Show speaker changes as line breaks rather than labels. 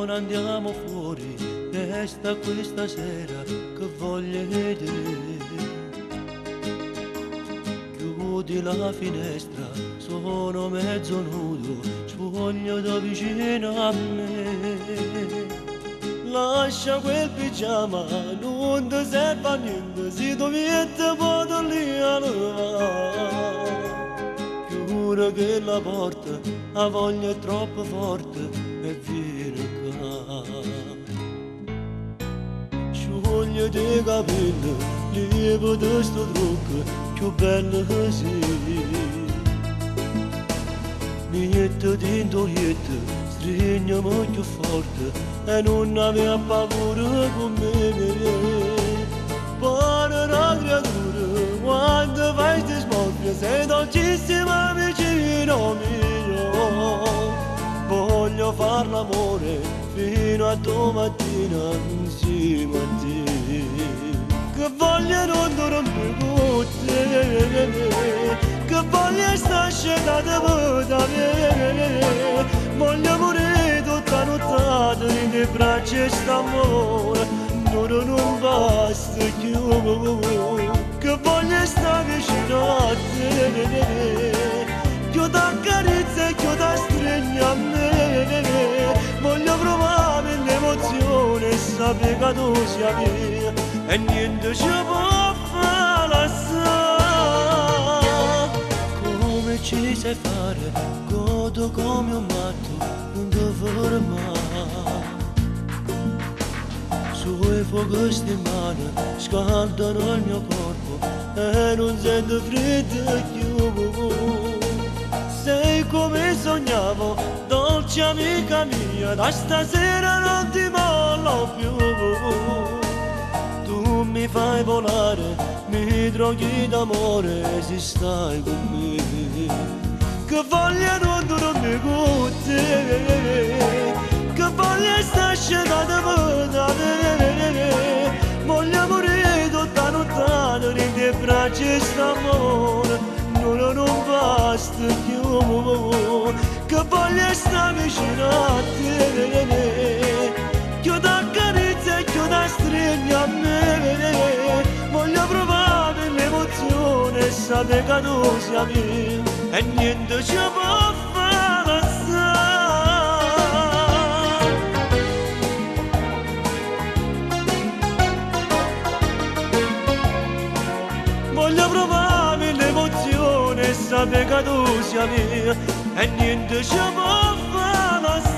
non andiamo fuori, resta questa sera che voglio vedere. Chiudi la finestra, sono mezzo nudo, sfoglio da vicino a me. Lascia quel pigiama, non ti serve a niente, se tu vieni vado lì a levare. Chiude che la porta, la voglia è troppo forte e vieni qua. Sciogli i capelli, levati sto trucco, più bello così. Mettiti in toglietta, stringiamo più forte e non aveva paura con me. Buona una creatura, quando vai ti smorbia, sei dolcissima vicino mio. Voglio far l'amore fino a domattina insieme a te. Che voglio non dormire con te, che voglio stare scendata da me. Voglio morire tutta nottata in te braccia e st'amore, non basta più. Che voglio stare vicino a te, che t'accarezza e che ti a me. Voglio provare l'emozione e sapere che tu sia mia e niente ci può far lasciare. Come ci sai fare, godo come un matto, non ti fermare. Sue fuochi di mano scaldano il mio corpo e non sento freddo più. Sei come sognavo, dolce amica mia, da stasera non ti mollo più. Tu mi fai volare, mi droghi d'amore se stai con me. Che voglio non dormire con te, che voglio stare scendata da me. Voglio morire tutta nottata in te braccia e st'amore, non basta più. Che voglio stare vicino a te, che t'accarezza e che ti stringi a me. Voglio provare l'emozione e sapere che tu sia mia e niente ci può far lasciare. Voglio provare l'emozione e sapere che tu sia mia e niente ci può far lasciare.